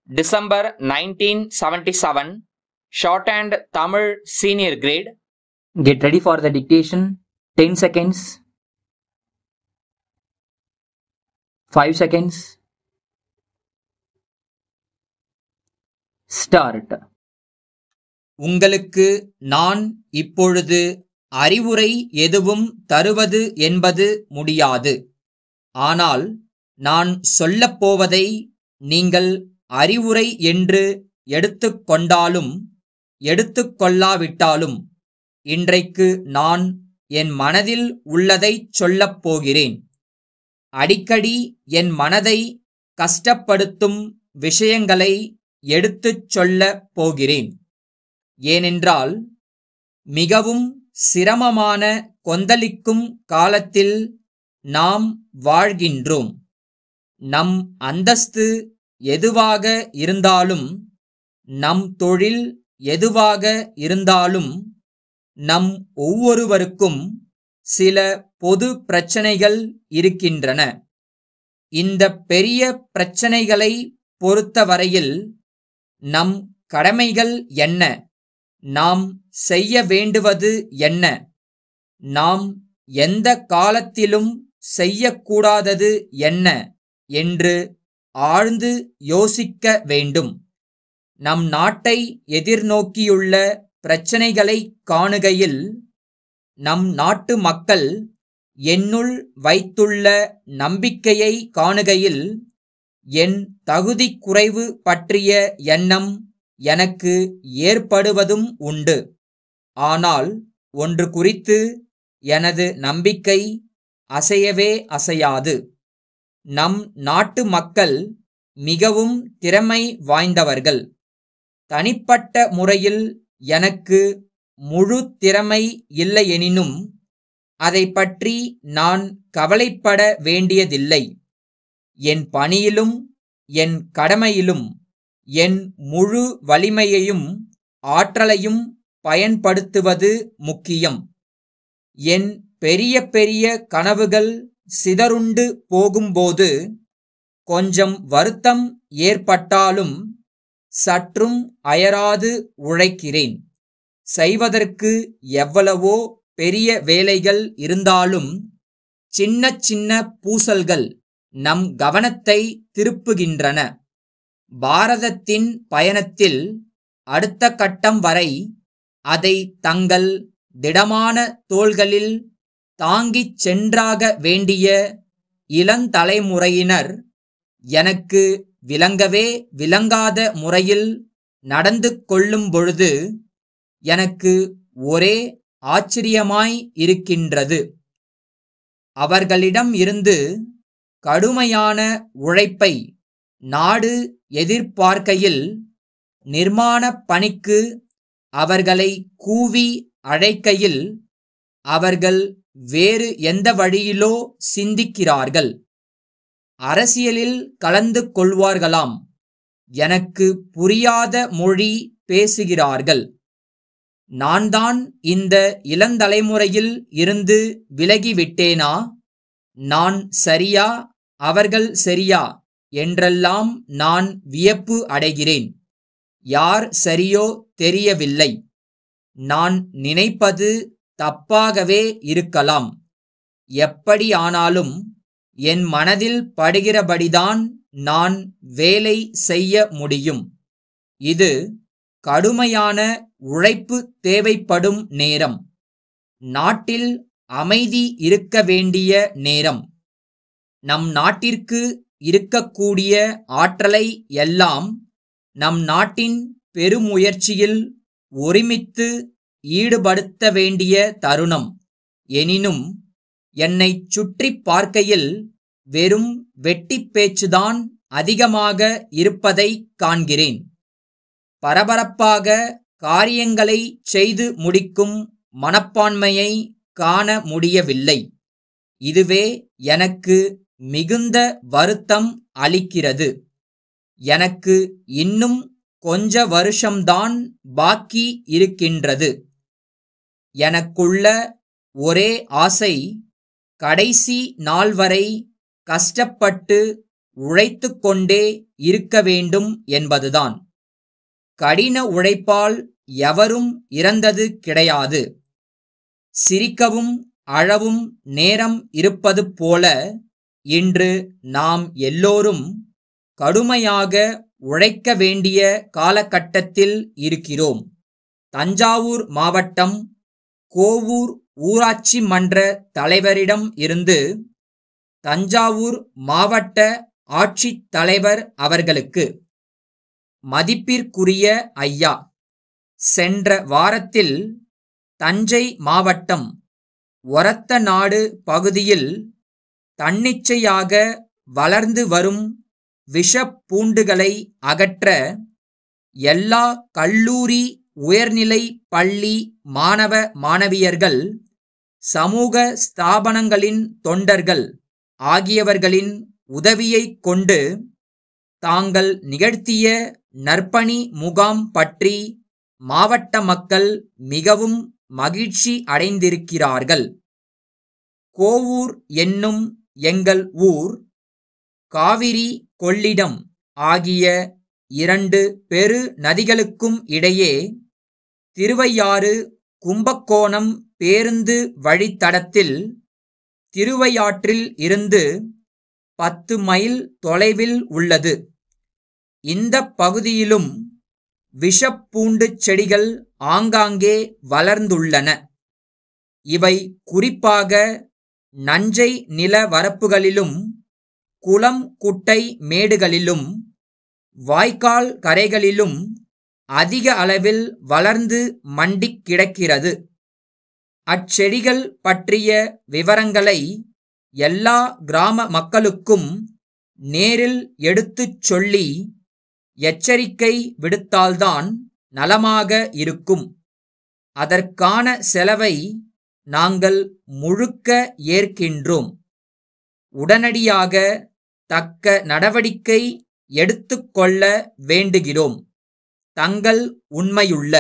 December 1977, Shorthand Tamil Senior Grade. Get ready for the dictation. 10 seconds. 5 seconds. Start. உங்களுக்கு நான் இப்பொழுது அறிவுரை எதுவும் தருவது என்பது முடியாது. ஆனால் நான் சொல்லப்போவதை நீங்கள் அறிவுரை என்று எடுத்துக்கொண்டாலும் எடுத்துக்கொள்ளாவிட்டாலும் இன்றைக்கு நான் என் மனதில் உள்ளதைச் சொல்லப் போகிறேன். அடிக்கடி என் மனதை கஷ்டப்படுத்தும் விஷயங்களை எடுத்துச் சொல்லப் போகிறேன். ஏனென்றால் மிகவும் சிரமமான கொந்தளிக்கும் காலத்தில் நாம் வாழ்கின்றோம். நம் அந்தஸ்து எதுவாக இருந்தாலும், நம் தொழில் எதுவாக இருந்தாலும், நம் ஒவ்வொருவருக்கும் சில பொது பிரச்சனைகள் இருக்கின்றன. இந்த பெரிய பிரச்சனைகளை பொறுத்தவரையில் நம் கடமைகள் என்ன, நாம் செய்ய வேண்டுவது என்ன, நாம் எந்த காலத்திலும் செய்யக்கூடாதது என்ன என்று ஆழ்ந்து யோசிக்க வேண்டும். நம் நாட்டை எதிர்நோக்கியுள்ள பிரச்சனைகளை காணுகையில் நம் நாட்டு மக்கள் என்னுள் வைத்துள்ள நம்பிக்கையை காணுகையில் என் தகுதி குறைவு பற்றிய எண்ணம் எனக்கு ஏற்படுவதும் உண்டு. ஆனால் ஒன்று குறித்து எனது நம்பிக்கை அசையவே அசையாது. நம் நாட்டு மக்கள் மிகவும் திறமை வாய்ந்தவர்கள். தனிப்பட்ட முறையில் எனக்கு முழு திறமை இல்லையெனினும் அதை பற்றி நான் கவலைப்பட வேண்டியதில்லை. என் பணியிலும் என் கடமையிலும் என் முழு வலிமையையும் ஆற்றலையும் பயன்படுத்துவது முக்கியம். என் பெரிய பெரிய கனவுகள் சிதறுண்டு போகும்போது கொஞ்சம் வருத்தம் ஏற்பட்டாலும் சற்றும் அயராது உழைக்கிறேன். செய்வதற்கு எவ்வளவோ பெரிய வேலைகள் இருந்தாலும் சின்ன சின்ன பூசல்கள் நம் கவனத்தை திருப்புகின்றன. பாரதத்தின் பயணத்தில் அடுத்த கட்டம் வரை அதை தங்கள் திடமான தோள்களில் தாங்கிச் சென்றாக வேண்டிய இளந்தலைமுறையினர் எனக்கு விளங்கவே விளங்காத முறையில் நடந்து கொள்ளும் பொழுது எனக்கு ஒரே ஆச்சரியமாய் இருக்கின்றது. அவர்களிடம் இருந்து கடுமையான உழைப்பை நாடு எதிர்பார்க்கையில் நிர்மாண பணிக்கு அவர்களை கூவி அழைக்கையில் அவர்கள் வேறு எந்த வழியிலோ சிந்திக்கிறார்கள். அரசியலில் கலந்து கொள்வார்களாம். எனக்கு புரியாத மொழி பேசுகிறார்கள். நான் தான் இந்த இளந்தலைமுறையில் இருந்து விலகிவிட்டேனா? நான் சரியா, அவர்கள் சரியா என்றெல்லாம் நான் வியப்பு அடைகிறேன். யார் சரியோ தெரியவில்லை. நான் நினைப்பது தப்பாகவே இருக்கலாம். எப்படியானாலும் என் மனதில் படுகிறபடிதான் நான் வேலை செய்ய முடியும். இது கடுமையான உழைப்பு தேவைப்படும் நேரம். நாட்டில் அமைதி இருக்க வேண்டிய நேரம். நம் நாட்டிற்கு இருக்கக்கூடிய ஆற்றலை எல்லாம் நம் நாட்டின் பெருமுயற்சியில் ஒருமித்து ஈடுபடுத்த வேண்டிய தருணம். எனினும் என்னை சுற்றி பார்க்கையில் வெறும் வெட்டி பேச்சுதான் அதிகமாக இருப்பதை காண்கிறேன். பரபரப்பாக காரியங்களை செய்து முடிக்கும் மனப்பான்மையை காண முடியவில்லை. இதுவே எனக்கு மிகுந்த வருத்தம் அளிக்கிறது. எனக்கு இன்னும் கொஞ்ச வருஷம்தான் பாக்கி இருக்கின்றது. எனக்குள்ள ஒரே ஆசை கடைசி நாள் வரை கஷ்டப்பட்டு உழைத்து கொண்டே இருக்க வேண்டும் என்பதுதான். கடின உழைப்பால் எவரும் இறந்தது கிடையாது. சிரிக்கவும் அழவும் நேரம் இருப்பது போல இன்று நாம் எல்லோரும் கடுமையாக உழைக்க வேண்டிய காலகட்டத்தில் இருக்கிறோம். தஞ்சாவூர் மாவட்டம் கோவூர் ஊராட்சி மன்ற தலைவரிடம் இருந்து தஞ்சாவூர் மாவட்ட ஆட்சித் தலைவர் அவர்களுக்கு. மதிப்பிற்குரிய ஐயா, சென்ற வாரத்தில் தஞ்சை மாவட்டம் ஒரத்தநாடு பகுதியில் தன்னிச்சையாக வளர்ந்து வரும் விஷப்பூண்டுகளை அகற்ற எல்லா கல்லூரி உயர்நிலை பள்ளி மாணவ மாணவியர்கள், சமூக ஸ்தாபனங்களின் தொண்டர்கள் ஆகியவர்களின் உதவியைக் கொண்டு தாங்கள் நிகழ்த்திய நற்பணி முகாம் பற்றி மாவட்ட மக்கள் மிகவும் மகிழ்ச்சி அடைந்திருக்கிறார்கள். கோவூர் என்னும் எங்கள் ஊர் காவிரி கொள்ளிடம் ஆகிய 2 பெரு நதிகளுக்கும் இடையே திருவையாறு கும்பகோணம் பேருந்து வழித்தடத்தில் திருவையாற்றில் இருந்து 10 மைல் தொலைவில் உள்ளது. இந்த பகுதியிலும் விஷப்பூண்டு செடிகள் ஆங்காங்கே வளர்ந்துள்ளன. இவை குறிப்பாக நஞ்சை நிலவரப்புகளிலும் குளம் குட்டை மேடுகளிலும் வாய்க்கால் கரைகளிலும் அதிக அளவில் வளர்ந்து மண்டிக் கிடக்கிறது. அச்செடிகள் பற்றிய விவரங்களை எல்லா கிராம மக்களுக்கும் நேரில் எடுத்துச் சொல்லி எச்சரிக்கை விடுத்தால்தான் நலமாக இருக்கும். அதற்கான செலவை நாங்கள் முழுக்க ஏற்கின்றோம். உடனடியாக தக்க நடவடிக்கை எடுத்துக்கொள்ள வேண்டுகிறோம். தங்கள் உண்மையுள்ள